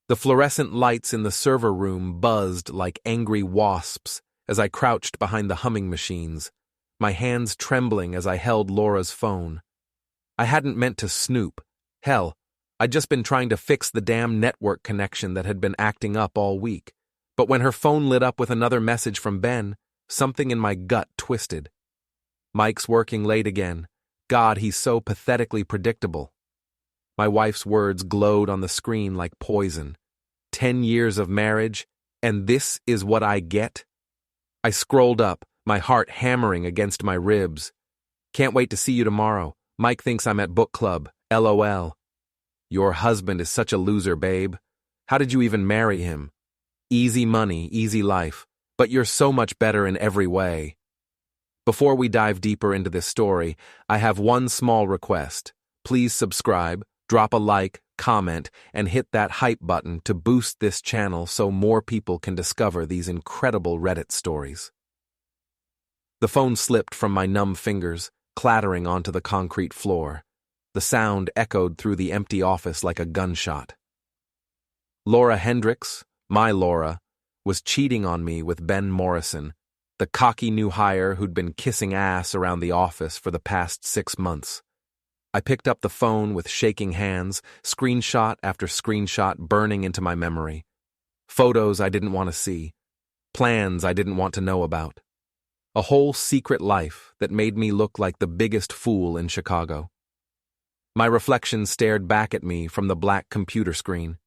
The fluorescent lights in the server room buzzed like angry wasps as I crouched behind the humming machines, my hands trembling as I held Laura's phone. I hadn't meant to snoop. Hell, I'd just been trying to fix the damn network connection that had been acting up all week. But when her phone lit up with another message from Ben, something in my gut twisted. Mike's working late again. God, he's so pathetically predictable. My wife's words glowed on the screen like poison. 10 years of marriage, and this is what I get? I scrolled up, my heart hammering against my ribs. Can't wait to see you tomorrow. Mike thinks I'm at book club. LOL. Your husband is such a loser, babe. How did you even marry him? Easy money, easy life, but you're so much better in every way. Before we dive deeper into this story, I have one small request. Please subscribe, drop a like, comment, and hit that hype button to boost this channel so more people can discover these incredible Reddit stories. The phone slipped from my numb fingers, clattering onto the concrete floor. The sound echoed through the empty office like a gunshot. Laura Hendricks, my Laura, was cheating on me with Ben Morrison, the cocky new hire who'd been kissing ass around the office for the past 6 months. I picked up the phone with shaking hands, screenshot after screenshot burning into my memory. Photos I didn't want to see. Plans I didn't want to know about. A whole secret life that made me look like the biggest fool in Chicago. My reflection stared back at me from the black computer screen.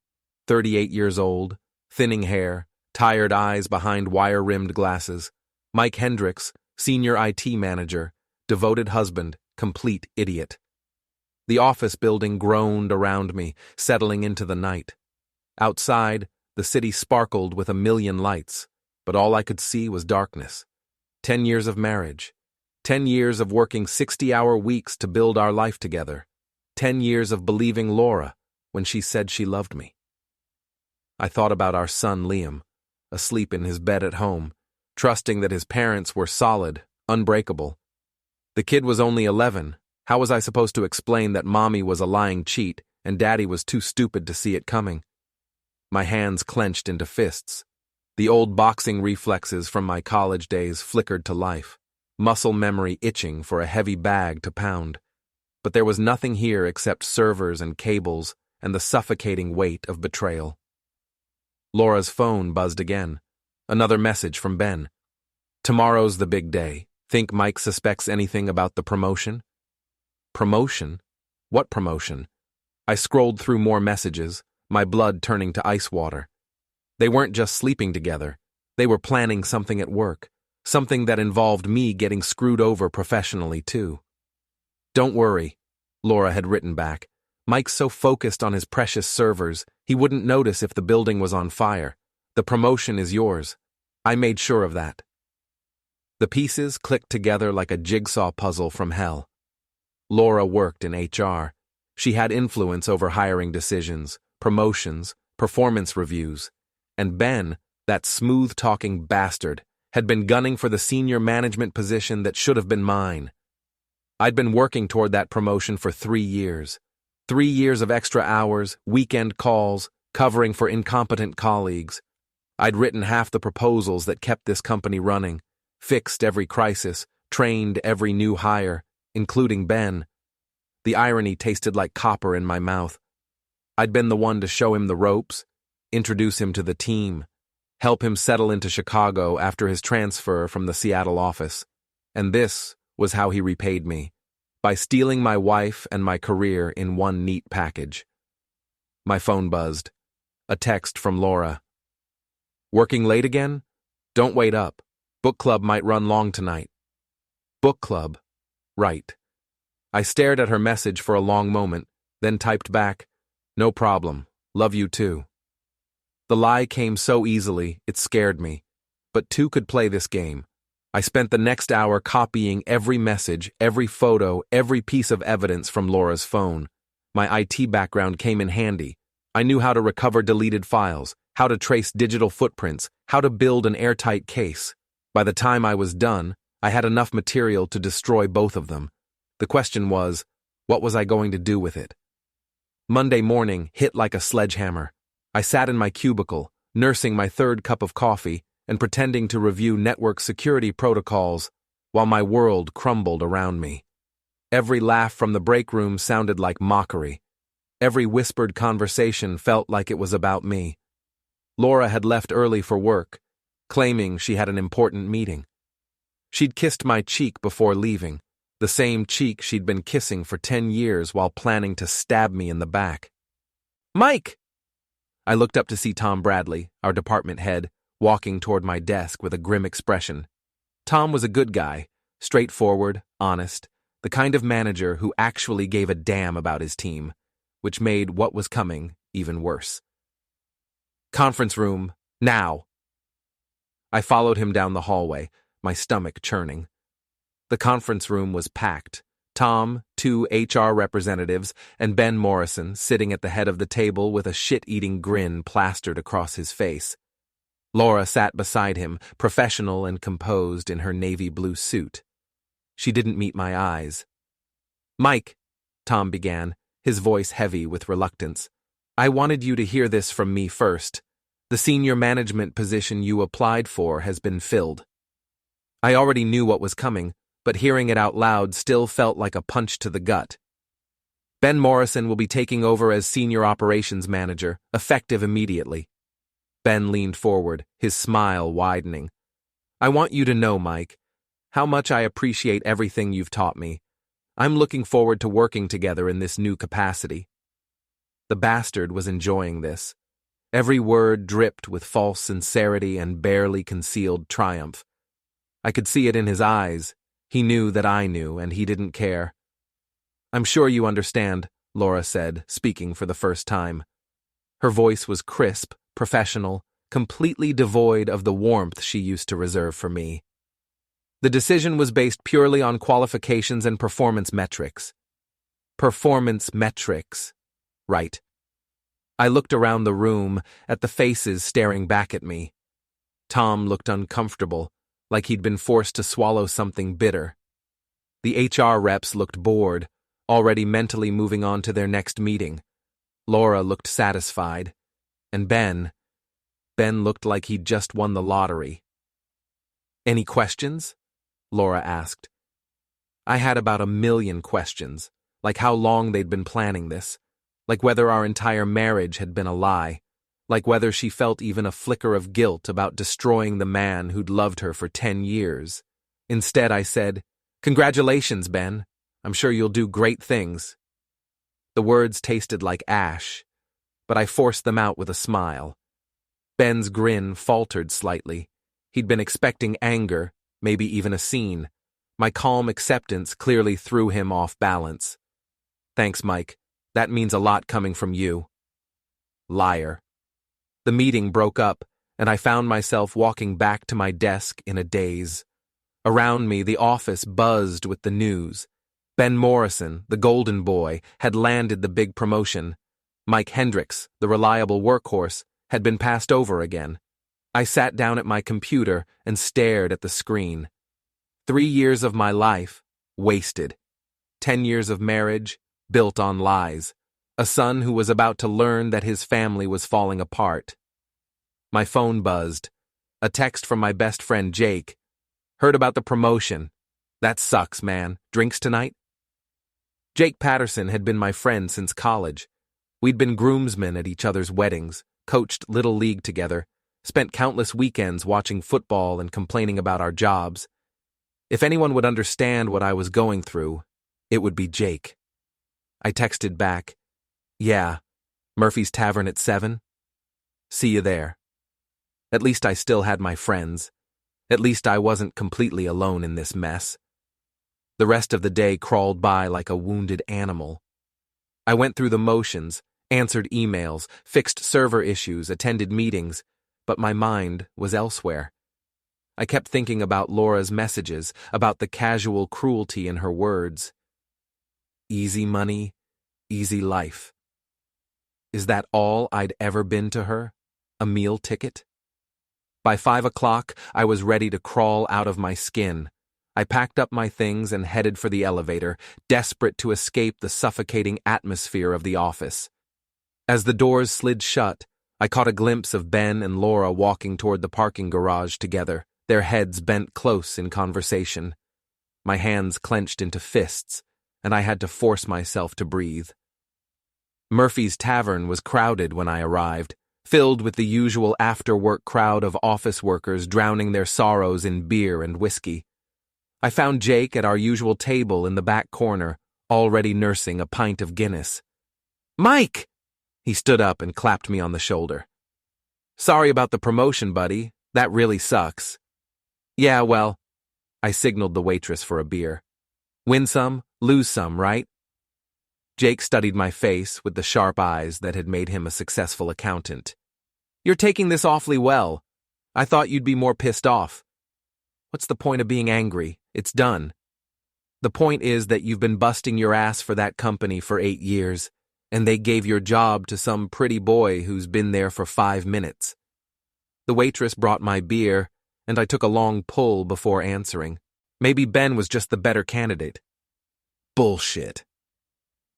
38 years old, thinning hair, tired eyes behind wire-rimmed glasses. Mike Hendricks, senior IT manager, devoted husband, complete idiot. The office building groaned around me, settling into the night. Outside, the city sparkled with a million lights, but all I could see was darkness. 10 years of marriage. 10 years of working 60-hour weeks to build our life together. 10 years of believing Laura when she said she loved me. I thought about our son Liam, asleep in his bed at home, trusting that his parents were solid, unbreakable. The kid was only 11. How was I supposed to explain that mommy was a lying cheat and daddy was too stupid to see it coming? My hands clenched into fists. The old boxing reflexes from my college days flickered to life, muscle memory itching for a heavy bag to pound. But there was nothing here except servers and cables and the suffocating weight of betrayal. Laura's phone buzzed again. Another message from Ben. Tomorrow's the big day. Think Mike suspects anything about the promotion? Promotion? What promotion? I scrolled through more messages, my blood turning to ice water. They weren't just sleeping together. They were planning something at work, something that involved me getting screwed over professionally too. Don't worry, Laura had written back. Mike's so focused on his precious servers, he wouldn't notice if the building was on fire. The promotion is yours. I made sure of that. The pieces clicked together like a jigsaw puzzle from hell. Laura worked in HR. She had influence over hiring decisions, promotions, performance reviews. And Ben, that smooth-talking bastard, had been gunning for the senior management position that should have been mine. I'd been working toward that promotion for 3 years. 3 years of extra hours, weekend calls, covering for incompetent colleagues. I'd written half the proposals that kept this company running, fixed every crisis, trained every new hire, including Ben. The irony tasted like copper in my mouth. I'd been the one to show him the ropes, introduce him to the team, help him settle into Chicago after his transfer from the Seattle office. And this was how he repaid me, by stealing my wife and my career in one neat package. My phone buzzed. A text from Laura. Working late again? Don't wait up. Book club might run long tonight. Book club. Right. I stared at her message for a long moment, then typed back, no problem. Love you too. The lie came so easily, it scared me. But two could play this game. I spent the next hour copying every message, every photo, every piece of evidence from Laura's phone. My IT background came in handy. I knew how to recover deleted files, how to trace digital footprints, how to build an airtight case. By the time I was done, I had enough material to destroy both of them. The question was, what was I going to do with it? Monday morning hit like a sledgehammer. I sat in my cubicle, nursing my third cup of coffee and pretending to review network security protocols while my world crumbled around me. Every laugh from the break room sounded like mockery. Every whispered conversation felt like it was about me. Laura had left early for work, claiming she had an important meeting. She'd kissed my cheek before leaving, the same cheek she'd been kissing for 10 years while planning to stab me in the back. "Mike!" I looked up to see Tom Bradley, our department head, walking toward my desk with a grim expression. Tom was a good guy, straightforward, honest, the kind of manager who actually gave a damn about his team, which made what was coming even worse. "Conference room, now!" I followed him down the hallway, my stomach churning. The conference room was packed. Tom, 2 HR representatives, and Ben Morrison sitting at the head of the table with a shit-eating grin plastered across his face. Laura sat beside him, professional and composed in her navy blue suit. She didn't meet my eyes. "Mike," Tom began, his voice heavy with reluctance, "I wanted you to hear this from me first. The senior management position you applied for has been filled." I already knew what was coming, but hearing it out loud still felt like a punch to the gut. "Ben Morrison will be taking over as senior operations manager, effective immediately." Ben leaned forward, his smile widening. "I want you to know, Mike, how much I appreciate everything you've taught me. I'm looking forward to working together in this new capacity." The bastard was enjoying this. Every word dripped with false sincerity and barely concealed triumph. I could see it in his eyes. He knew that I knew, and he didn't care. "I'm sure you understand," Laura said, speaking for the first time. Her voice was crisp, professional, completely devoid of the warmth she used to reserve for me. "The decision was based purely on qualifications and performance metrics." Performance metrics. Right. I looked around the room at the faces staring back at me. Tom looked uncomfortable, like he'd been forced to swallow something bitter. The HR reps looked bored, already mentally moving on to their next meeting. Laura looked satisfied. And Ben looked like he'd just won the lottery. "Any questions?" Laura asked. I had about 1,000,000 questions, like how long they'd been planning this, like whether our entire marriage had been a lie, like whether she felt even a flicker of guilt about destroying the man who'd loved her for 10 years. Instead, I said, "Congratulations, Ben. I'm sure you'll do great things." The words tasted like ash, but I forced them out with a smile. Ben's grin faltered slightly. He'd been expecting anger, maybe even a scene. My calm acceptance clearly threw him off balance. "Thanks, Mike. That means a lot coming from you." Liar. The meeting broke up, and I found myself walking back to my desk in a daze. Around me, the office buzzed with the news. Ben Morrison, the golden boy, had landed the big promotion. Mike Hendricks, the reliable workhorse, had been passed over again. I sat down at my computer and stared at the screen. 3 years of my life, wasted. 10 years of marriage, built on lies. A son who was about to learn that his family was falling apart. My phone buzzed. A text from my best friend Jake. "Heard about the promotion. That sucks, man. Drinks tonight?" Jake Patterson had been my friend since college. We'd been groomsmen at each other's weddings, coached Little League together, spent countless weekends watching football and complaining about our jobs. If anyone would understand what I was going through, it would be Jake. I texted back, "Yeah, Murphy's Tavern at 7? See you there." At least I still had my friends. At least I wasn't completely alone in this mess. The rest of the day crawled by like a wounded animal. I went through the motions, answered emails, fixed server issues, attended meetings, but my mind was elsewhere. I kept thinking about Laura's messages, about the casual cruelty in her words. Easy money, easy life. Is that all I'd ever been to her? A meal ticket? By 5 o'clock, I was ready to crawl out of my skin. I packed up my things and headed for the elevator, desperate to escape the suffocating atmosphere of the office. As the doors slid shut, I caught a glimpse of Ben and Laura walking toward the parking garage together, their heads bent close in conversation. My hands clenched into fists, and I had to force myself to breathe. Murphy's Tavern was crowded when I arrived, filled with the usual after-work crowd of office workers drowning their sorrows in beer and whiskey. I found Jake at our usual table in the back corner, already nursing a pint of Guinness. "Mike!" He stood up and clapped me on the shoulder. "Sorry about the promotion, buddy. That really sucks." "Yeah, well," I signaled the waitress for a beer. "Win some, lose some, right?" Jake studied my face with the sharp eyes that had made him a successful accountant. "You're taking this awfully well. I thought you'd be more pissed off." "What's the point of being angry? It's done. The point is that you've been busting your ass for that company for 8 years, and they gave your job to some pretty boy who's been there for 5 minutes. The waitress brought my beer, and I took a long pull before answering. Maybe Ben was just the better candidate. Bullshit.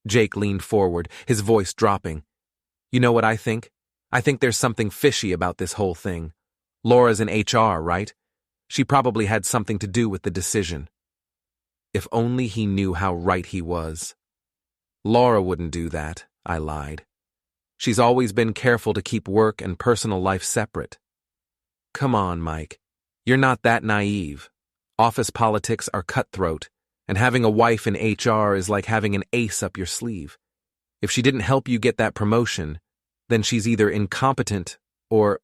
Jake leaned forward, his voice dropping. You know what I think? I think there's something fishy about this whole thing. Laura's in HR, right? She probably had something to do with the decision. If only he knew how right he was. Laura wouldn't do that, I lied. She's always been careful to keep work and personal life separate. Come on, Mike. You're not that naive. Office politics are cutthroat, and having a wife in HR is like having an ace up your sleeve. If she didn't help you get that promotion, then she's either incompetent or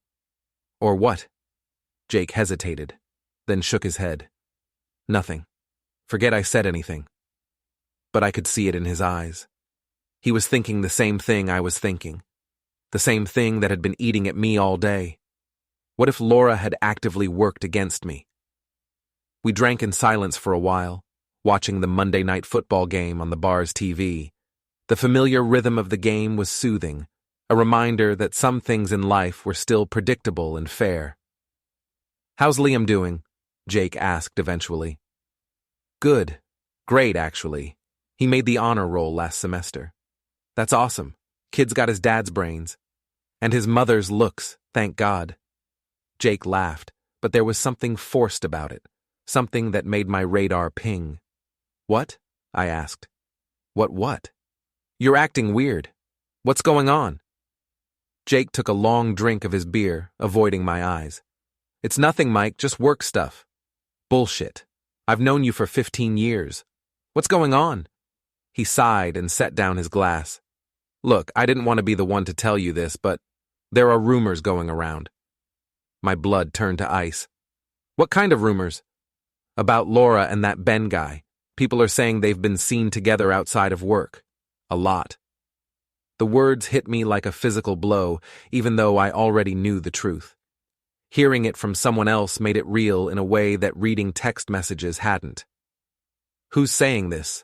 what? Jake hesitated, then shook his head. Nothing. Forget I said anything. But I could see it in his eyes. He was thinking the same thing I was thinking. The same thing that had been eating at me all day. What if Laura had actively worked against me? We drank in silence for a while, watching the Monday night football game on the bar's TV. The familiar rhythm of the game was soothing, a reminder that some things in life were still predictable and fair. How's Liam doing? Jake asked eventually. Good. Great, actually. He made the honor roll last semester. That's awesome. Kid's got his dad's brains. And his mother's looks, thank God. Jake laughed, but there was something forced about it, something that made my radar ping. What? I asked. What? You're acting weird. What's going on? Jake took a long drink of his beer, avoiding my eyes. It's nothing, Mike, just work stuff. Bullshit. I've known you for 15 years. What's going on? He sighed and set down his glass. Look, I didn't want to be the one to tell you this, but there are rumors going around. My blood turned to ice. What kind of rumors? About Laura and that Ben guy. People are saying they've been seen together outside of work. A lot. The words hit me like a physical blow, even though I already knew the truth. Hearing it from someone else made it real in a way that reading text messages hadn't. Who's saying this?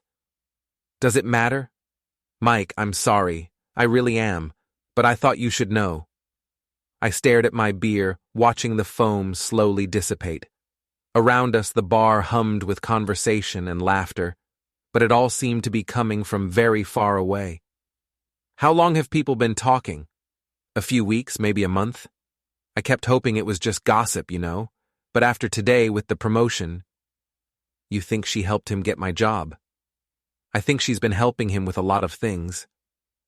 Does it matter? Mike, I'm sorry. I really am. But I thought you should know. I stared at my beer, watching the foam slowly dissipate. Around us the bar hummed with conversation and laughter, but it all seemed to be coming from very far away. How long have people been talking? A few weeks, maybe a month? I kept hoping it was just gossip, but after today with the promotion... You think she helped him get my job? I think she's been helping him with a lot of things.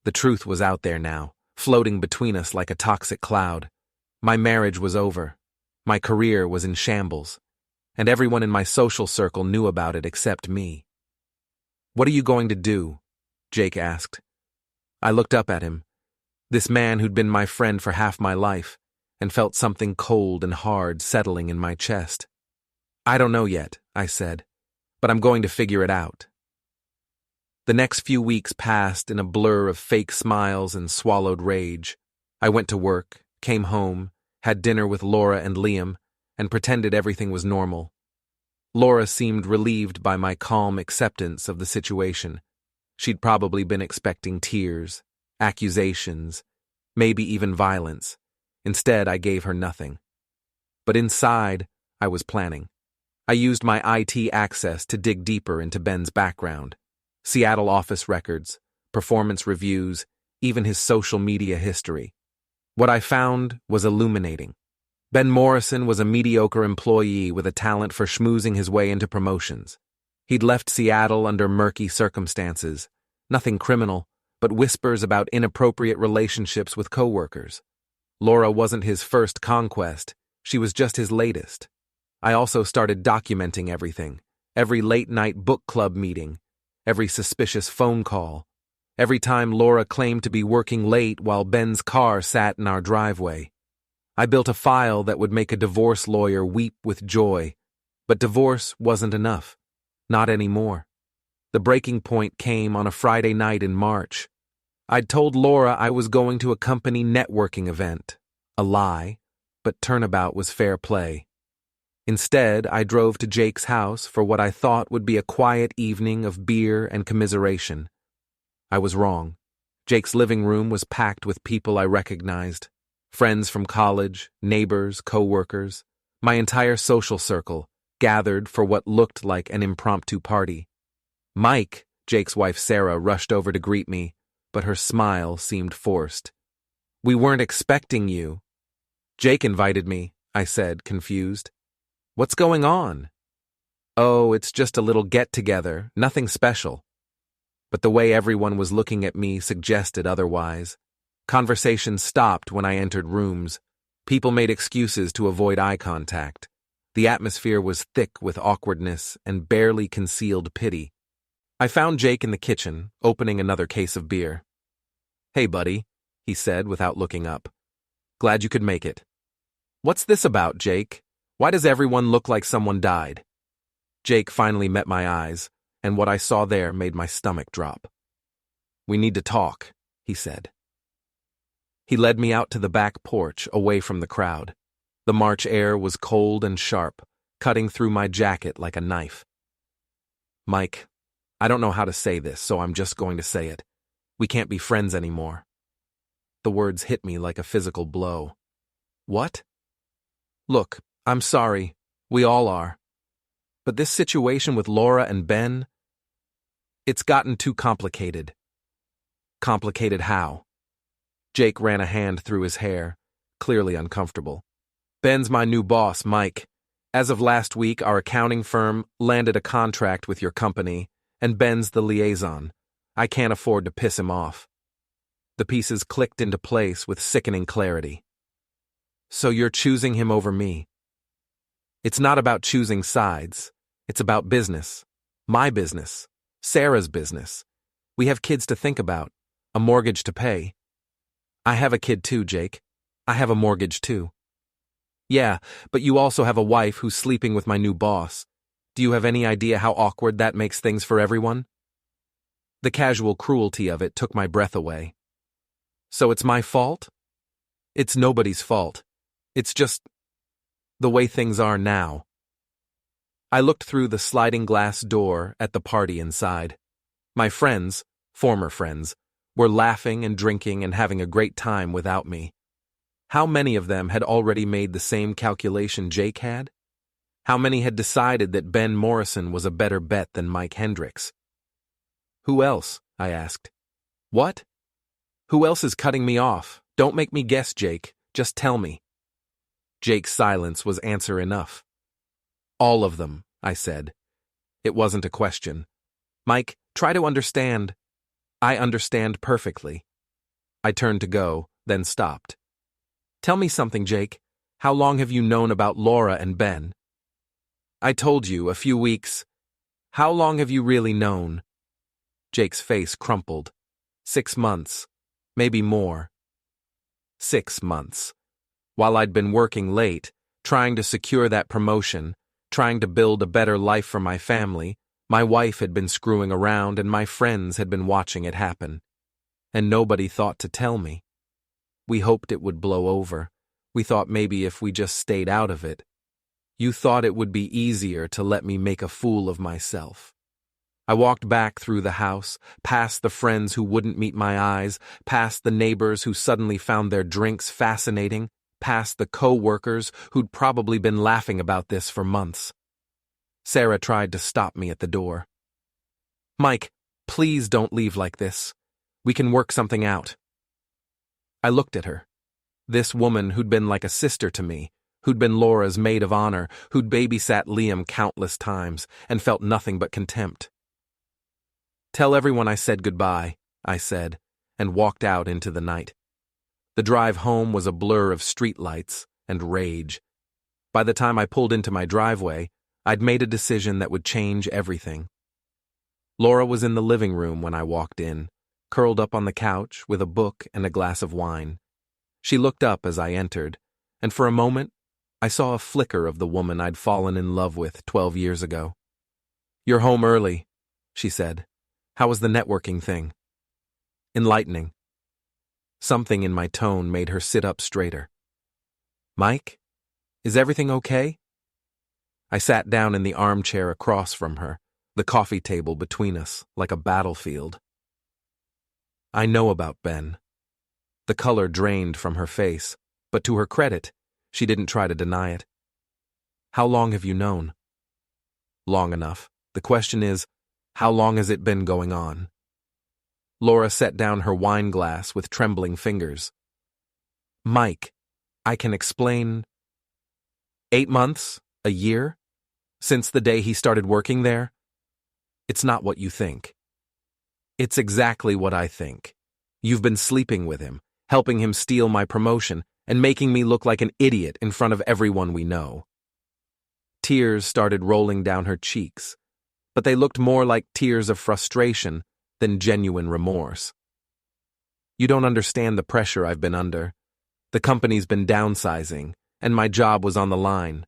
The truth was out there now, floating between us like a toxic cloud. My marriage was over. My career was in shambles. And everyone in my social circle knew about it except me. What are you going to do? Jake asked. I looked up at him, this man who'd been my friend for half my life, and felt something cold and hard settling in my chest. I don't know yet, I said, but I'm going to figure it out. The next few weeks passed in a blur of fake smiles and swallowed rage. I went to work, came home, had dinner with Laura and Liam, and pretended everything was normal. Laura seemed relieved by my calm acceptance of the situation. She'd probably been expecting tears, accusations, maybe even violence. Instead, I gave her nothing. But inside, I was planning. I used my IT access to dig deeper into Ben's background. Seattle office records, performance reviews, even his social media history. What I found was illuminating. Ben Morrison was a mediocre employee with a talent for schmoozing his way into promotions. He'd left Seattle under murky circumstances. Nothing criminal, but whispers about inappropriate relationships with coworkers. Laura wasn't his first conquest, she was just his latest. I also started documenting everything, every late-night book club meeting, every suspicious phone call, every time Laura claimed to be working late while Ben's car sat in our driveway. I built a file that would make a divorce lawyer weep with joy, but divorce wasn't enough. Not anymore. The breaking point came on a Friday night in March. I'd told Laura I was going to a company networking event. A lie, but turnabout was fair play. Instead, I drove to Jake's house for what I thought would be a quiet evening of beer and commiseration. I was wrong. Jake's living room was packed with people I recognized. Friends from college, neighbors, coworkers, my entire social circle, gathered for what looked like an impromptu party. Mike, Jake's wife Sarah, rushed over to greet me, but her smile seemed forced. "We weren't expecting you." "Jake invited me," I said, confused. "What's going on?" "Oh, it's just a little get-together, nothing special." But the way everyone was looking at me suggested otherwise. Conversation stopped when I entered rooms. People made excuses to avoid eye contact. The atmosphere was thick with awkwardness and barely concealed pity. I found Jake in the kitchen, opening another case of beer. "Hey, buddy," he said without looking up. "Glad you could make it." "What's this about, Jake? Why does everyone look like someone died?" Jake finally met my eyes, and what I saw there made my stomach drop. "We need to talk," he said. He led me out to the back porch, away from the crowd. The March air was cold and sharp, cutting through my jacket like a knife. "Mike, I don't know how to say this, so I'm just going to say it. We can't be friends anymore." The words hit me like a physical blow. "What?" "Look, I'm sorry. We all are. But this situation with Laura and Ben, it's gotten too complicated." "Complicated how?" Jake ran a hand through his hair, clearly uncomfortable. "Ben's my new boss, Mike. As of last week, our accounting firm landed a contract with your company, and Ben's the liaison. I can't afford to piss him off." The pieces clicked into place with sickening clarity. "So you're choosing him over me?" "It's not about choosing sides. It's about business. My business. Sarah's business. We have kids to think about, a mortgage to pay." "I have a kid too, Jake. I have a mortgage too." "Yeah, but you also have a wife who's sleeping with my new boss. Do you have any idea how awkward that makes things for everyone?" The casual cruelty of it took my breath away. "So it's my fault?" "It's nobody's fault. It's just the way things are now." I looked through the sliding glass door at the party inside. My friends, former friends, were laughing and drinking and having a great time without me. How many of them had already made the same calculation Jake had? How many had decided that Ben Morrison was a better bet than Mike Hendricks? "Who else?" I asked. "What?" "Who else is cutting me off? Don't make me guess, Jake. Just tell me." Jake's silence was answer enough. "All of them," I said. It wasn't a question. "Mike, try to understand." "I understand perfectly." I turned to go, then stopped. "Tell me something, Jake. How long have you known about Laura and Ben?" "I told you, a few weeks." "How long have you really known?" Jake's face crumpled. 6 months. Maybe more. 6 months. While I'd been working late, trying to secure that promotion, trying to build a better life for my family, my wife had been screwing around and my friends had been watching it happen. And nobody thought to tell me. We hoped it would blow over. We thought maybe if we just stayed out of it. You thought it would be easier to let me make a fool of myself. I walked back through the house, past the friends who wouldn't meet my eyes, past the neighbors who suddenly found their drinks fascinating, past the co-workers who'd probably been laughing about this for months. Sarah tried to stop me at the door. "Mike, please don't leave like this. We can work something out." I looked at her. This woman who'd been like a sister to me, who'd been Laura's maid of honor, who'd babysat Liam countless times, and felt nothing but contempt. "Tell everyone I said goodbye," I said, and walked out into the night. The drive home was a blur of streetlights and rage. By the time I pulled into my driveway, I'd made a decision that would change everything. Laura was in the living room when I walked in, curled up on the couch with a book and a glass of wine. She looked up as I entered, and for a moment, I saw a flicker of the woman I'd fallen in love with 12 years ago. "You're home early," she said. "How was the networking thing?" "Enlightening." Something in my tone made her sit up straighter. "Mike, is everything okay?" I sat down in the armchair across from her, the coffee table between us, like a battlefield. "I know about Ben." The color drained from her face, but to her credit, she didn't try to deny it. "How long have you known?" "Long enough. The question is, how long has it been going on?" Laura set down her wine glass with trembling fingers. "Mike, I can explain. 8 months? A year? Since the day he started working there? It's not what you think." "It's exactly what I think. You've been sleeping with him, helping him steal my promotion, and making me look like an idiot in front of everyone we know." Tears started rolling down her cheeks, but they looked more like tears of frustration than genuine remorse. "You don't understand the pressure I've been under. The company's been downsizing, and my job was on the line.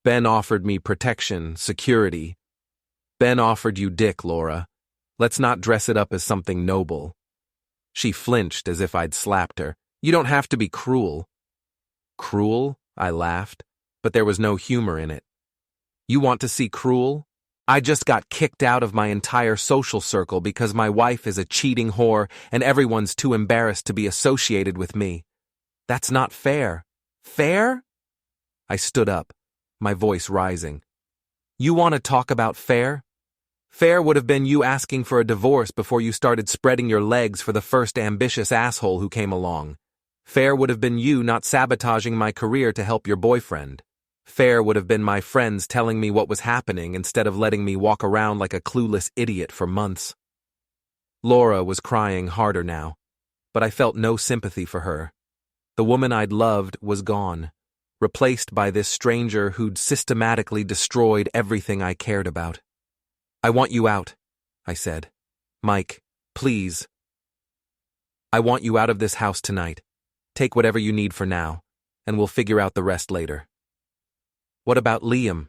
Ben offered me protection, security. Ben offered you dick, Laura. Let's not dress it up as something noble." She flinched as if I'd slapped her. "You don't have to be cruel." "Cruel?" I laughed, but there was no humor in it. "You want to see cruel? I just got kicked out of my entire social circle because my wife is a cheating whore and everyone's too embarrassed to be associated with me. That's not fair." "Fair?" I stood up, my voice rising. "You want to talk about fair? Fair would have been you asking for a divorce before you started spreading your legs for the first ambitious asshole who came along. Fair would have been you not sabotaging my career to help your boyfriend. Fair would have been my friends telling me what was happening instead of letting me walk around like a clueless idiot for months." Laura was crying harder now, but I felt no sympathy for her. The woman I'd loved was gone, replaced by this stranger who'd systematically destroyed everything I cared about. "I want you out," I said. "Mike, please. I want you out of this house tonight. Take whatever you need for now, and we'll figure out the rest later." "What about Liam?"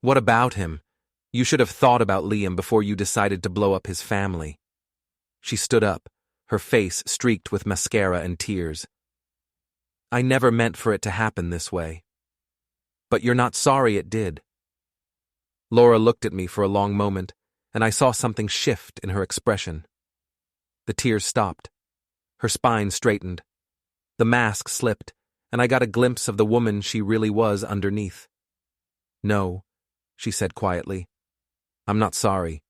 "What about him? You should have thought about Liam before you decided to blow up his family." She stood up, her face streaked with mascara and tears. "I never meant for it to happen this way." "But you're not sorry it did." Laura looked at me for a long moment, and I saw something shift in her expression. The tears stopped. Her spine straightened. The mask slipped, and I got a glimpse of the woman she really was underneath. "No," she said quietly. "I'm not sorry.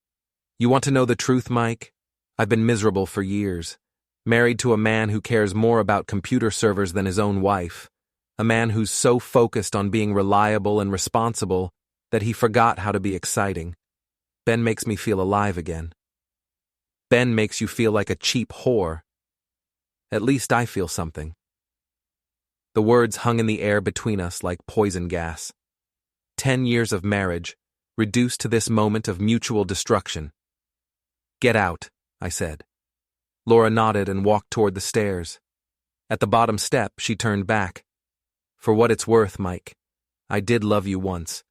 You want to know the truth, Mike? I've been miserable for years. Married to a man who cares more about computer servers than his own wife. A man who's so focused on being reliable and responsible that he forgot how to be exciting. Ben makes me feel alive again. Ben makes you feel like a cheap whore. At least I feel something." The words hung in the air between us like poison gas. 10 years of marriage, reduced to this moment of mutual destruction. "Get out," I said. Laura nodded and walked toward the stairs. At the bottom step, she turned back. "For what it's worth, Mike, I did love you once."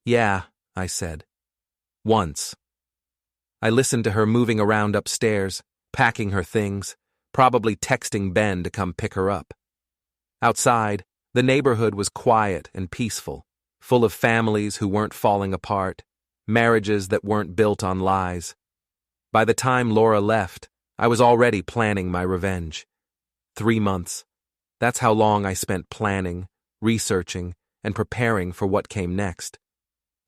"Yeah," I said. "Once." I listened to her moving around upstairs, packing her things, probably texting Ben to come pick her up. Outside, the neighborhood was quiet and peaceful, full of families who weren't falling apart, marriages that weren't built on lies. By the time Laura left, I was already planning my revenge. 3 months. That's how long I spent planning, researching, and preparing for what came next.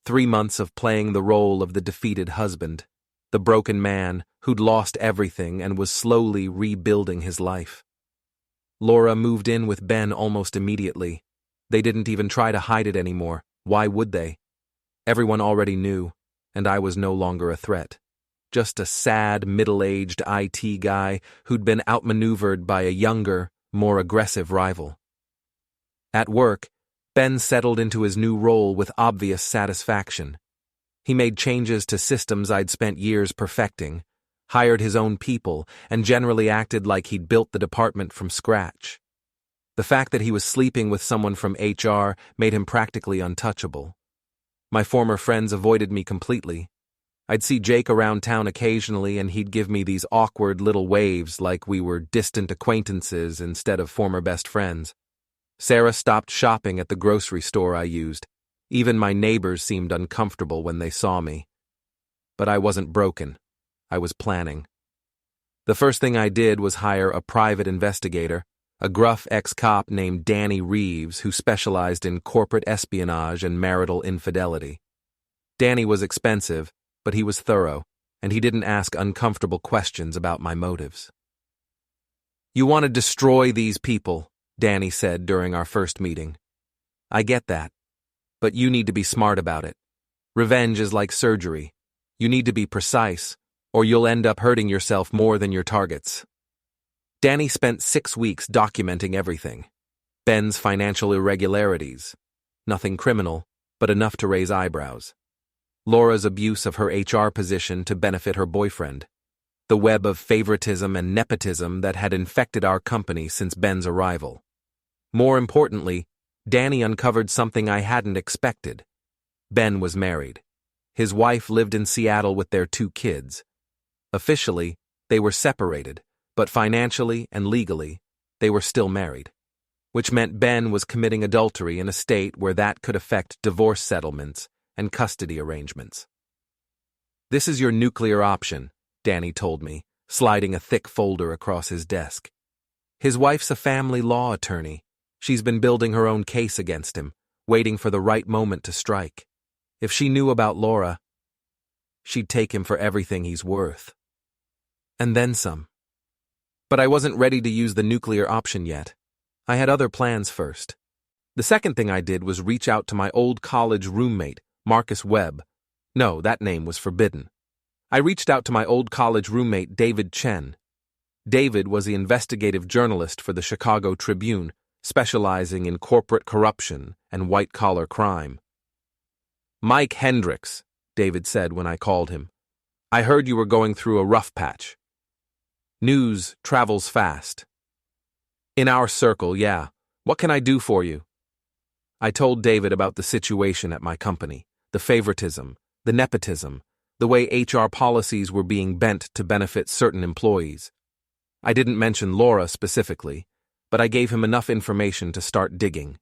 3 months of playing the role of the defeated husband, the broken man who'd lost everything and was slowly rebuilding his life. Laura moved in with Ben almost immediately. They didn't even try to hide it anymore. Why would they? Everyone already knew, and I was no longer a threat. Just a sad, middle-aged IT guy who'd been outmaneuvered by a younger, more aggressive rival. At work, Ben settled into his new role with obvious satisfaction. He made changes to systems I'd spent years perfecting, hired his own people, and generally acted like he'd built the department from scratch. The fact that he was sleeping with someone from HR made him practically untouchable. My former friends avoided me completely. I'd see Jake around town occasionally, and he'd give me these awkward little waves like we were distant acquaintances instead of former best friends. Sarah stopped shopping at the grocery store I used. Even my neighbors seemed uncomfortable when they saw me. But I wasn't broken. I was planning. The first thing I did was hire a private investigator, a gruff ex-cop named Danny Reeves who specialized in corporate espionage and marital infidelity. Danny was expensive, but he was thorough, and he didn't ask uncomfortable questions about my motives. "You want to destroy these people," Danny said during our first meeting. "I get that, but you need to be smart about it. Revenge is like surgery. You need to be precise, or you'll end up hurting yourself more than your targets." Danny spent 6 weeks documenting everything. Ben's financial irregularities. Nothing criminal, but enough to raise eyebrows. Laura's abuse of her HR position to benefit her boyfriend. The web of favoritism and nepotism that had infected our company since Ben's arrival. More importantly, Danny uncovered something I hadn't expected. Ben was married. His wife lived in Seattle with their 2 kids. Officially, they were separated, but financially and legally, they were still married, which meant Ben was committing adultery in a state where that could affect divorce settlements and custody arrangements. "This is your nuclear option," Danny told me, sliding a thick folder across his desk. His wife's a family law attorney. She's been building her own case against him, waiting for the right moment to strike. If she knew about Laura, she'd take him for everything he's worth. And then some. But I wasn't ready to use the nuclear option yet. I had other plans first. The second thing I did was reach out to my old college roommate, Marcus Webb. No, that name was forbidden. I reached out to my old college roommate, David Chen. David was the investigative journalist for the Chicago Tribune, specializing in corporate corruption and white-collar crime. "Mike Hendricks," David said when I called him. "I heard you were going through a rough patch. News travels fast." "In our circle, yeah. What can I do for you?" I told David about the situation at my company, the favoritism, the nepotism, the way HR policies were being bent to benefit certain employees. I didn't mention Laura specifically, but I gave him enough information to start digging.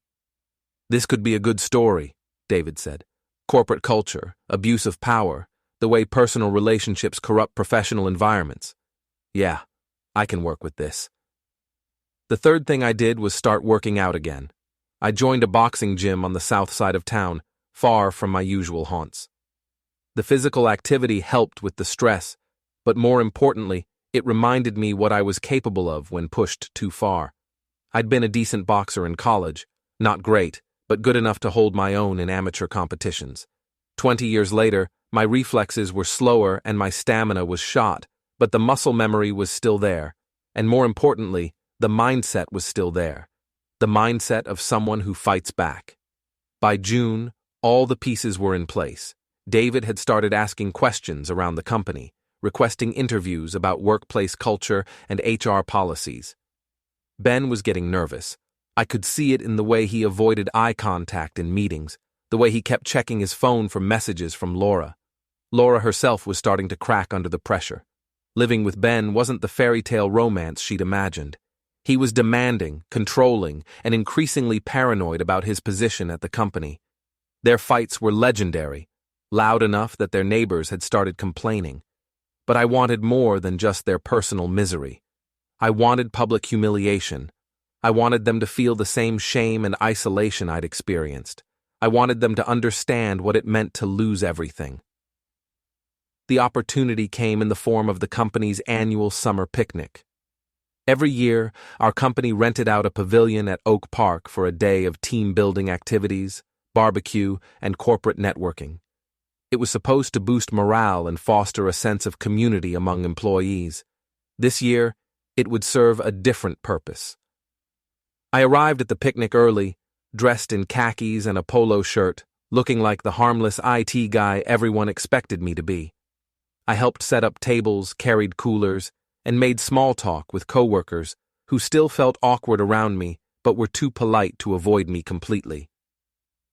"This could be a good story," David said. "Corporate culture, abuse of power, the way personal relationships corrupt professional environments. Yeah, I can work with this." The third thing I did was start working out again. I joined a boxing gym on the south side of town, far from my usual haunts. The physical activity helped with the stress, but more importantly, it reminded me what I was capable of when pushed too far. I'd been a decent boxer in college, not great, but good enough to hold my own in amateur competitions. 20 years later, my reflexes were slower and my stamina was shot, but the muscle memory was still there, and more importantly, the mindset was still there. The mindset of someone who fights back. By June, all the pieces were in place. David had started asking questions around the company, requesting interviews about workplace culture and HR policies. Ben was getting nervous. I could see it in the way he avoided eye contact in meetings, the way he kept checking his phone for messages from Laura. Laura herself was starting to crack under the pressure. Living with Ben wasn't the fairy tale romance she'd imagined. He was demanding, controlling, and increasingly paranoid about his position at the company. Their fights were legendary, loud enough that their neighbors had started complaining. But I wanted more than just their personal misery. I wanted public humiliation. I wanted them to feel the same shame and isolation I'd experienced. I wanted them to understand what it meant to lose everything. The opportunity came in the form of the company's annual summer picnic. Every year, our company rented out a pavilion at Oak Park for a day of team-building activities, barbecue, and corporate networking. It was supposed to boost morale and foster a sense of community among employees. This year, it would serve a different purpose. I arrived at the picnic early, dressed in khakis and a polo shirt, looking like the harmless IT guy everyone expected me to be. I helped set up tables, carried coolers, and made small talk with coworkers who still felt awkward around me but were too polite to avoid me completely.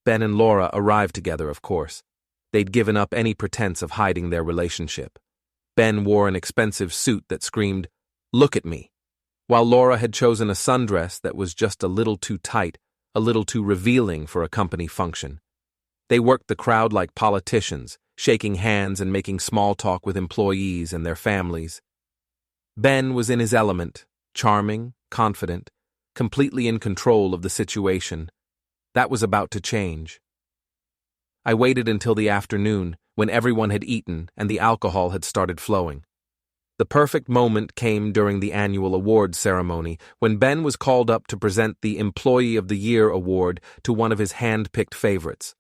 Ben and Laura arrived together, of course. They'd given up any pretense of hiding their relationship. Ben wore an expensive suit that screamed, "Look at me," while Laura had chosen a sundress that was just a little too tight, a little too revealing for a company function. They worked the crowd like politicians, shaking hands and making small talk with employees and their families. Ben was in his element, charming, confident, completely in control of the situation. That was about to change. I waited until the afternoon, when everyone had eaten and the alcohol had started flowing. The perfect moment came during the annual awards ceremony, when Ben was called up to present the Employee of the Year award to one of his hand-picked favorites.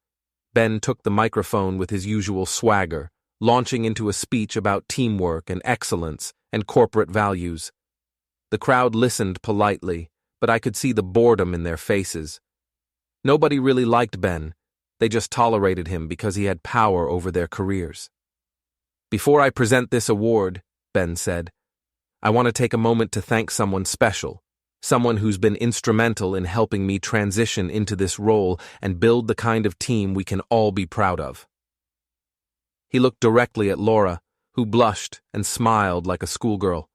Ben took the microphone with his usual swagger, launching into a speech about teamwork and excellence and corporate values. The crowd listened politely, but I could see the boredom in their faces. Nobody really liked Ben. They just tolerated him because he had power over their careers. "Before I present this award," Ben said, "I want to take a moment to thank someone special, someone who's been instrumental in helping me transition into this role and build the kind of team we can all be proud of." He looked directly at Laura, who blushed and smiled like a schoolgirl.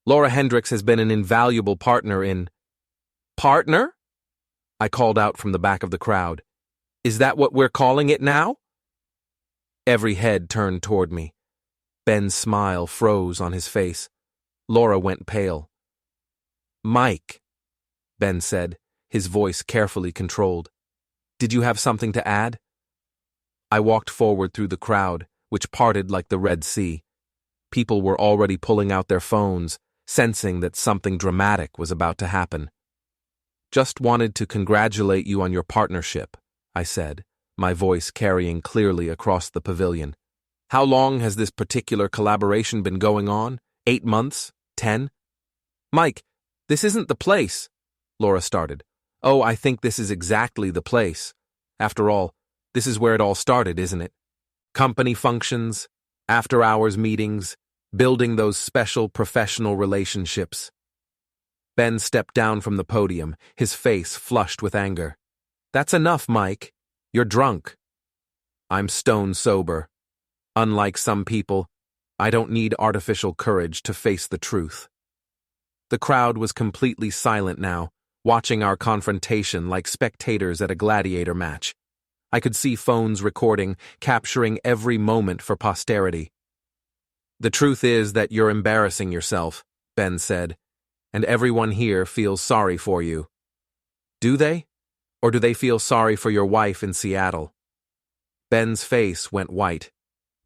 "Laura Hendricks has been an invaluable partner in—" "Partner?" I called out from the back of the crowd. "Is that what we're calling it now?" Every head turned toward me. Ben's smile froze on his face. Laura went pale. "Mike," Ben said, his voice carefully controlled. "Did you have something to add?" I walked forward through the crowd, which parted like the Red Sea. People were already pulling out their phones, sensing that something dramatic was about to happen. "Just wanted to congratulate you on your partnership," I said, my voice carrying clearly across the pavilion. "How long has this particular collaboration been going on? 8 months? 10? "Mike, this isn't the place," Laura started. "Oh, I think this is exactly the place. After all, this is where it all started, isn't it? Company functions, after-hours meetings, building those special professional relationships." Ben stepped down from the podium, his face flushed with anger. "That's enough, Mike. You're drunk." "I'm stone sober. Unlike some people, I don't need artificial courage to face the truth." The crowd was completely silent now, watching our confrontation like spectators at a gladiator match. I could see phones recording, capturing every moment for posterity. "The truth is that you're embarrassing yourself," Ben said, "and everyone here feels sorry for you." "Do they? Or do they feel sorry for your wife in Seattle?" Ben's face went white.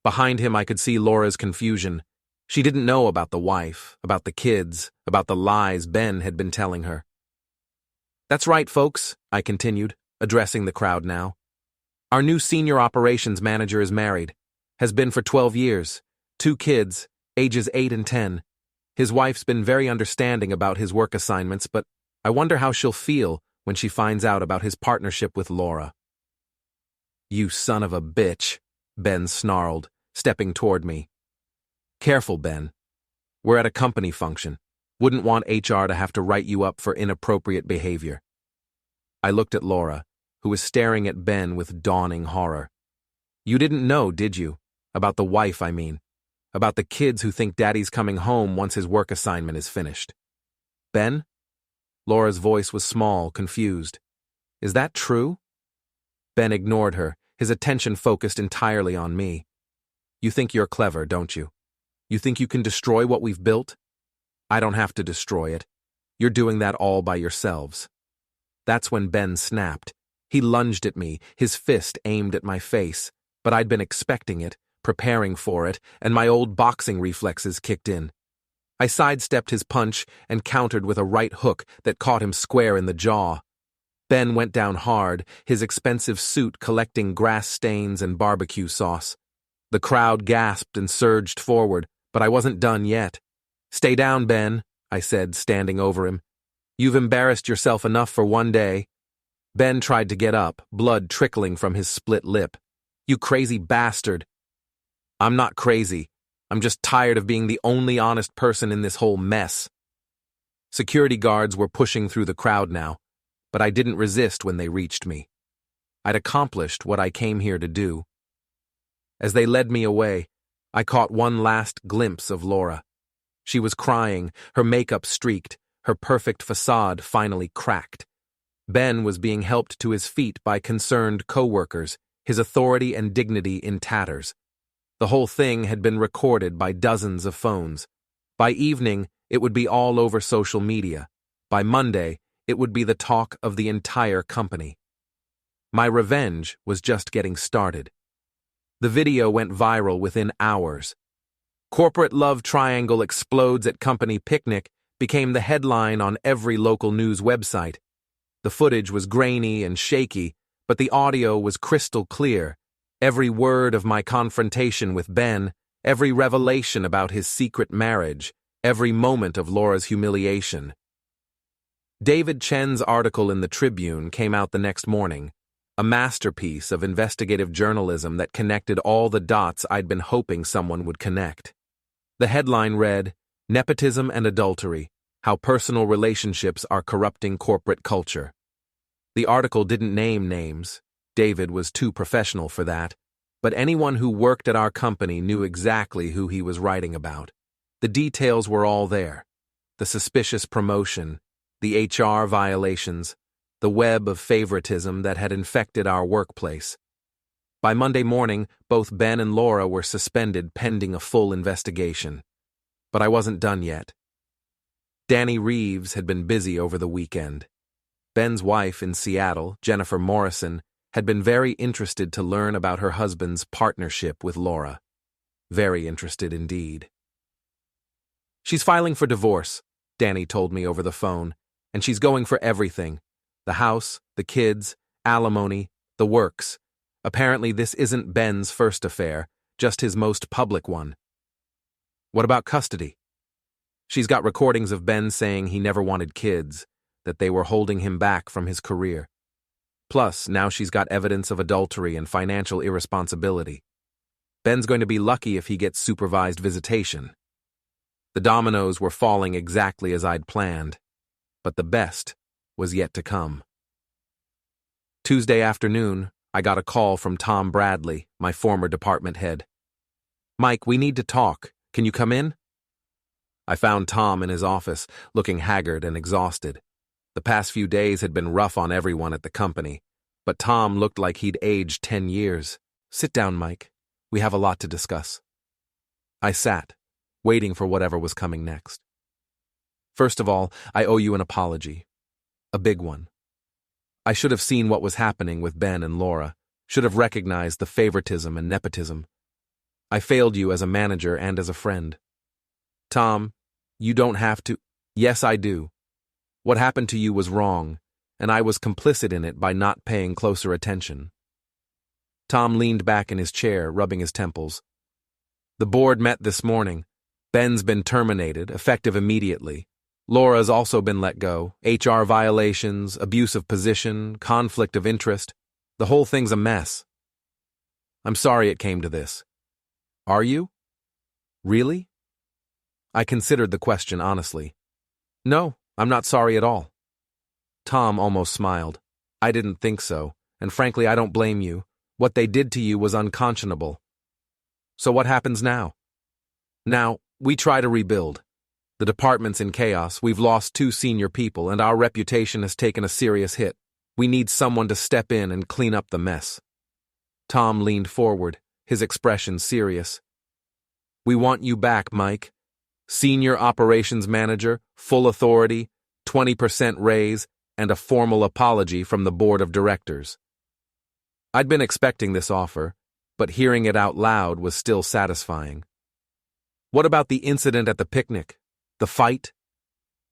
Behind him I could see Laura's confusion. She didn't know about the wife, about the kids, about the lies Ben had been telling her. "That's right, folks," I continued, addressing the crowd now. "Our new senior operations manager is married, has been for 12 years, 2 kids, ages 8 and 10. His wife's been very understanding about his work assignments, but I wonder how she'll feel when she finds out about his partnership with Laura." "You son of a bitch," Ben snarled, stepping toward me. "Careful, Ben. We're at a company function. Wouldn't want HR to have to write you up for inappropriate behavior." I looked at Laura, who was staring at Ben with dawning horror. "You didn't know, did you? About the wife, I mean. About the kids who think Daddy's coming home once his work assignment is finished." "Ben?" Laura's voice was small, confused. "Is that true?" Ben ignored her, his attention focused entirely on me. "You think you're clever, don't you? You think you can destroy what we've built? I don't have to destroy it. You're doing that all by yourselves." That's when Ben snapped. He lunged at me, his fist aimed at my face, but I'd been expecting it, preparing for it, and my old boxing reflexes kicked in. I sidestepped his punch and countered with a right hook that caught him square in the jaw. Ben went down hard, his expensive suit collecting grass stains and barbecue sauce. The crowd gasped and surged forward, but I wasn't done yet. "Stay down, Ben," I said, standing over him. "You've embarrassed yourself enough for one day." Ben tried to get up, blood trickling from his split lip. "You crazy bastard." "I'm not crazy. I'm just tired of being the only honest person in this whole mess." Security guards were pushing through the crowd now, but I didn't resist when they reached me. I'd accomplished what I came here to do. As they led me away, I caught one last glimpse of Laura. She was crying, her makeup streaked, her perfect facade finally cracked. Ben was being helped to his feet by concerned coworkers, his authority and dignity in tatters. The whole thing had been recorded by dozens of phones. By evening, it would be all over social media. By Monday, it would be the talk of the entire company. My revenge was just getting started. The video went viral within hours. "Corporate love triangle explodes at company picnic" became the headline on every local news website. The footage was grainy and shaky, but the audio was crystal clear. Every word of my confrontation with Ben, every revelation about his secret marriage, every moment of Laura's humiliation. David Chen's article in the Tribune came out the next morning, a masterpiece of investigative journalism that connected all the dots I'd been hoping someone would connect. The headline read, "Nepotism and Adultery: How Personal Relationships Are Corrupting Corporate Culture." The article didn't name names. David was too professional for that. But anyone who worked at our company knew exactly who he was writing about. The details were all there. The suspicious promotion, the HR violations, the web of favoritism that had infected our workplace. By Monday morning, both Ben and Laura were suspended pending a full investigation. But I wasn't done yet. Danny Reeves had been busy over the weekend. Ben's wife in Seattle, Jennifer Morrison, had been very interested to learn about her husband's partnership with Laura. Very interested indeed. "She's filing for divorce," Danny told me over the phone, "and she's going for everything. The house, the kids, alimony, the works. Apparently this isn't Ben's first affair, just his most public one." "What about custody?" "She's got recordings of Ben saying he never wanted kids, that they were holding him back from his career. Plus, now she's got evidence of adultery and financial irresponsibility. Ben's going to be lucky if he gets supervised visitation." The dominoes were falling exactly as I'd planned, but the best was yet to come. Tuesday afternoon, I got a call from Tom Bradley, my former department head. "Mike, we need to talk. Can you come in?" I found Tom in his office, looking haggard and exhausted. The past few days had been rough on everyone at the company, but Tom looked like he'd aged 10 years. "Sit down, Mike. We have a lot to discuss." I sat, waiting for whatever was coming next. "First of all, I owe you an apology. A big one. I should have seen what was happening with Ben and Laura, should have recognized the favoritism and nepotism. I failed you as a manager and as a friend. Tom, you don't have to—" "Yes, I do. What happened to you was wrong, and I was complicit in it by not paying closer attention." Tom leaned back in his chair, rubbing his temples. "The board met this morning. Ben's been terminated, effective immediately. Laura's also been let go. HR violations, abuse of position, conflict of interest. The whole thing's a mess. I'm sorry it came to this." "Are you? Really?" I considered the question honestly. "No, I'm not sorry at all." Tom almost smiled. "I didn't think so, and frankly I don't blame you. What they did to you was unconscionable. So what happens now?" "Now, we try to rebuild. The department's in chaos, we've lost 2 senior people, and our reputation has taken a serious hit. We need someone to step in and clean up the mess." Tom leaned forward, his expression serious. "We want you back, Mike. Senior operations manager, full authority, 20% raise, and a formal apology from the board of directors." I'd been expecting this offer, but hearing it out loud was still satisfying. "What about the incident at the picnic? The fight?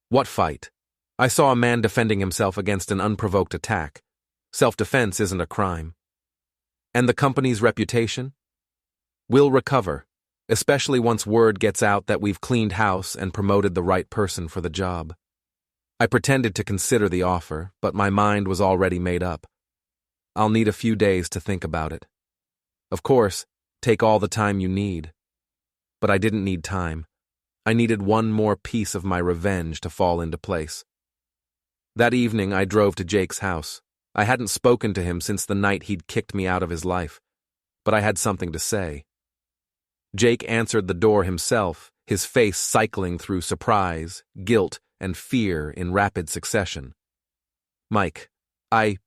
What fight? I saw a man defending himself against an unprovoked attack. Self-defense isn't a crime. And the company's reputation? We'll recover, especially once word gets out that we've cleaned house and promoted the right person for the job. I pretended to consider the offer, but my mind was already made up. I'll need a few days to think about it. Of course, take all the time you need. But I didn't need time. I needed one more piece of my revenge to fall into place. That evening, I drove to Jake's house. I hadn't spoken to him since the night he'd kicked me out of his life, but I had something to say. Jake answered the door himself, his face cycling through surprise, guilt, and fear in rapid succession. Mike, I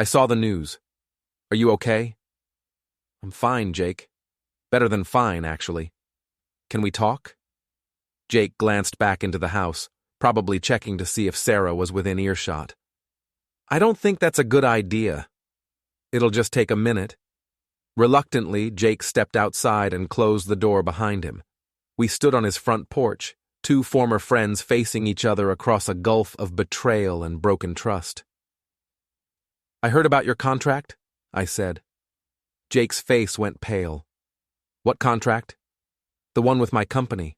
saw the news. Are you okay? I'm fine, Jake. Better than fine, actually. Can we talk? Jake glanced back into the house, probably checking to see if Sarah was within earshot. I don't think that's a good idea. It'll just take a minute. Reluctantly, Jake stepped outside and closed the door behind him. We stood on his front porch, two former friends facing each other across a gulf of betrayal and broken trust. I heard about your contract, I said. Jake's face went pale. What contract? The one with my company.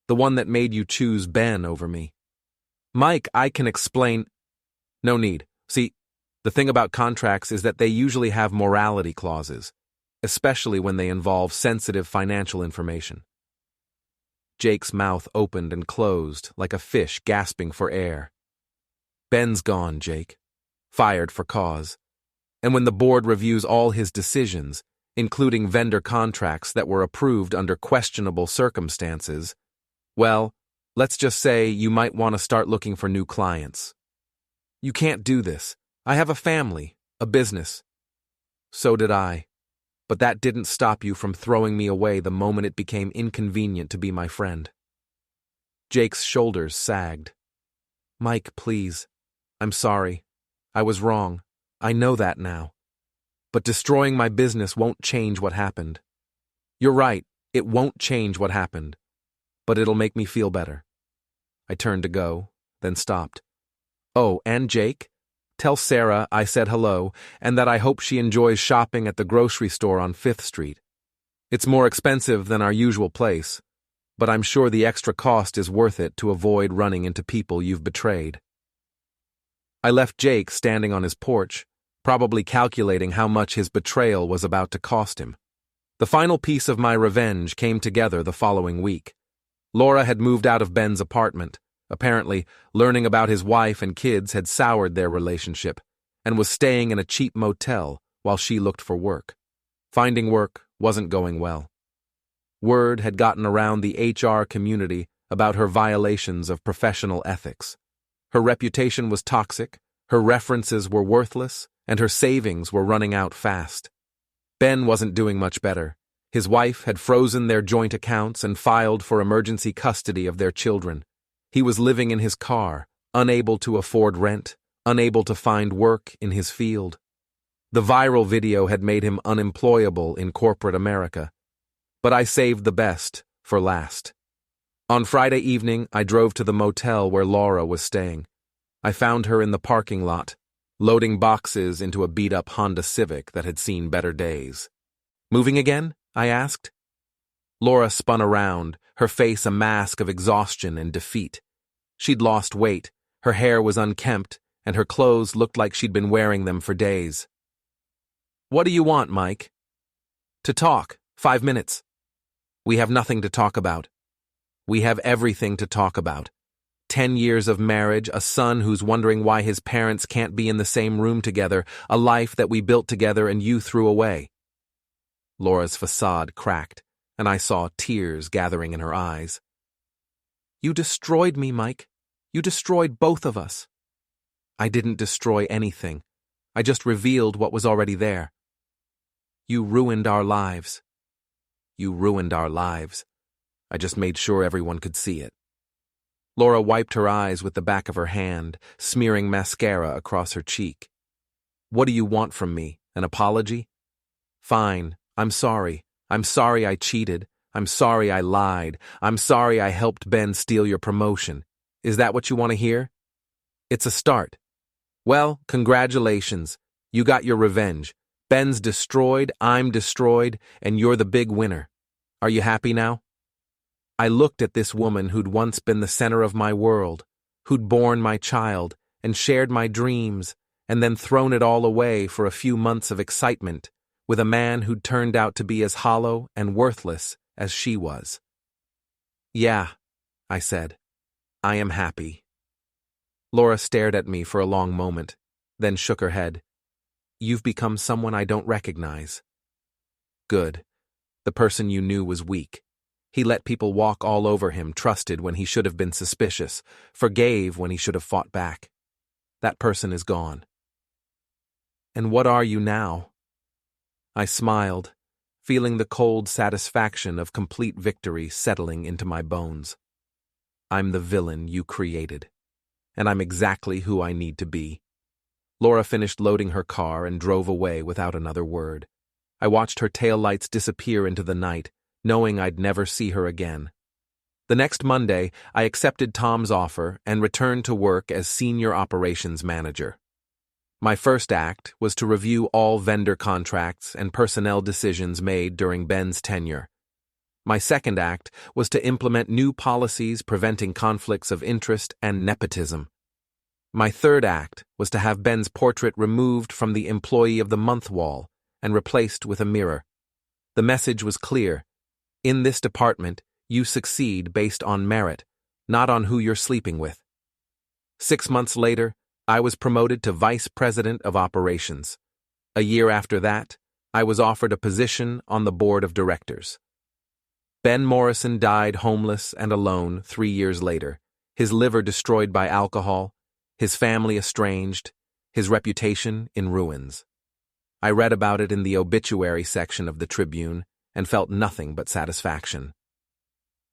The one that made you choose Ben over me. Mike, I can explain. No need. See, the thing about contracts is that they usually have morality clauses, especially when they involve sensitive financial information. Jake's mouth opened and closed like a fish gasping for air. Ben's gone, Jake. Fired for cause. And when the board reviews all his decisions, including vendor contracts that were approved under questionable circumstances, well, let's just say you might want to start looking for new clients. You can't do this. I have a family, a business. So did I. But that didn't stop you from throwing me away the moment it became inconvenient to be my friend. Jake's shoulders sagged. Mike, please. I'm sorry. I was wrong. I know that now. But destroying my business won't change what happened. You're right, it won't change what happened. But it'll make me feel better. I turned to go, then stopped. Oh, and Jake? Tell Sarah I said hello and that I hope she enjoys shopping at the grocery store on 5th Street. It's more expensive than our usual place, but I'm sure the extra cost is worth it to avoid running into people you've betrayed. I left Jake standing on his porch, probably calculating how much his betrayal was about to cost him. The final piece of my revenge came together the following week. Laura had moved out of Ben's apartment. Apparently, learning about his wife and kids had soured their relationship, and was staying in a cheap motel while she looked for work. Finding work wasn't going well. Word had gotten around the HR community about her violations of professional ethics. Her reputation was toxic, her references were worthless, and her savings were running out fast. Ben wasn't doing much better. His wife had frozen their joint accounts and filed for emergency custody of their children. He was living in his car, unable to afford rent, unable to find work in his field. The viral video had made him unemployable in corporate America. But I saved the best for last. On Friday evening, I drove to the motel where Laura was staying. I found her in the parking lot, loading boxes into a beat-up Honda Civic that had seen better days. Moving again? I asked. Laura spun around, her face a mask of exhaustion and defeat. She'd lost weight, her hair was unkempt, and her clothes looked like she'd been wearing them for days. What do you want, Mike? To talk. 5 minutes. We have nothing to talk about. We have everything to talk about. 10 years of marriage, a son who's wondering why his parents can't be in the same room together, a life that we built together and you threw away. Laura's facade cracked, and I saw tears gathering in her eyes. You destroyed me, Mike. You destroyed both of us. I didn't destroy anything. I just revealed what was already there. You ruined our lives. You ruined our lives. I just made sure everyone could see it. Laura wiped her eyes with the back of her hand, smearing mascara across her cheek. What do you want from me? An apology? Fine. I'm sorry. I'm sorry I cheated. I'm sorry I lied. I'm sorry I helped Ben steal your promotion. Is that what you want to hear? It's a start. Well, congratulations. You got your revenge. Ben's destroyed, I'm destroyed, and you're the big winner. Are you happy now? I looked at this woman who'd once been the center of my world, who'd borne my child and shared my dreams, and then thrown it all away for a few months of excitement with a man who'd turned out to be as hollow and worthless as she was. Yeah, I said, I am happy. Laura stared at me for a long moment, then shook her head. You've become someone I don't recognize. Good. The person you knew was weak. He let people walk all over him, trusted when he should have been suspicious, forgave when he should have fought back. That person is gone. And what are you now? I smiled, feeling the cold satisfaction of complete victory settling into my bones. I'm the villain you created, and I'm exactly who I need to be. Laura finished loading her car and drove away without another word. I watched her taillights disappear into the night, knowing I'd never see her again. The next Monday, I accepted Tom's offer and returned to work as Senior Operations Manager. My first act was to review all vendor contracts and personnel decisions made during Ben's tenure. My second act was to implement new policies preventing conflicts of interest and nepotism. My third act was to have Ben's portrait removed from the Employee of the Month wall and replaced with a mirror. The message was clear. In this department, you succeed based on merit, not on who you're sleeping with. 6 months later, I was promoted to Vice President of Operations. A year after that, I was offered a position on the board of directors. Ben Morrison died homeless and alone 3 years later, his liver destroyed by alcohol, his family estranged, his reputation in ruins. I read about it in the obituary section of the Tribune and felt nothing but satisfaction.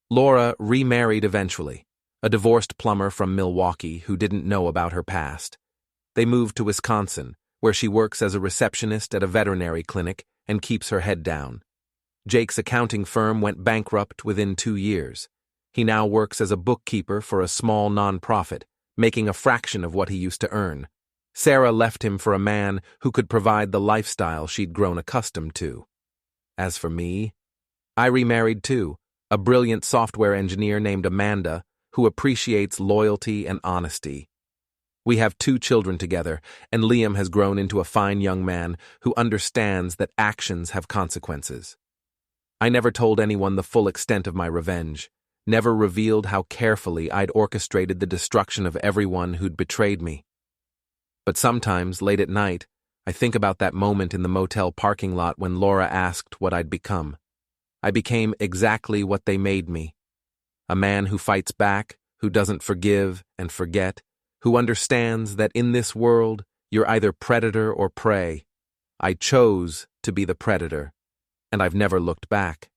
Laura remarried eventually, a divorced plumber from Milwaukee who didn't know about her past. They moved to Wisconsin, where she works as a receptionist at a veterinary clinic and keeps her head down. Jake's accounting firm went bankrupt within 2 years. He now works as a bookkeeper for a small nonprofit, making a fraction of what he used to earn. Sarah left him for a man who could provide the lifestyle she'd grown accustomed to. As for me, I remarried too, a brilliant software engineer named Amanda who appreciates loyalty and honesty. We have 2 children together, and Liam has grown into a fine young man who understands that actions have consequences. I never told anyone the full extent of my revenge, never revealed how carefully I'd orchestrated the destruction of everyone who'd betrayed me. But sometimes, late at night, I think about that moment in the motel parking lot when Laura asked what I'd become. I became exactly what they made me. A man who fights back, who doesn't forgive and forget, who understands that in this world, you're either predator or prey. I chose to be the predator, and I've never looked back.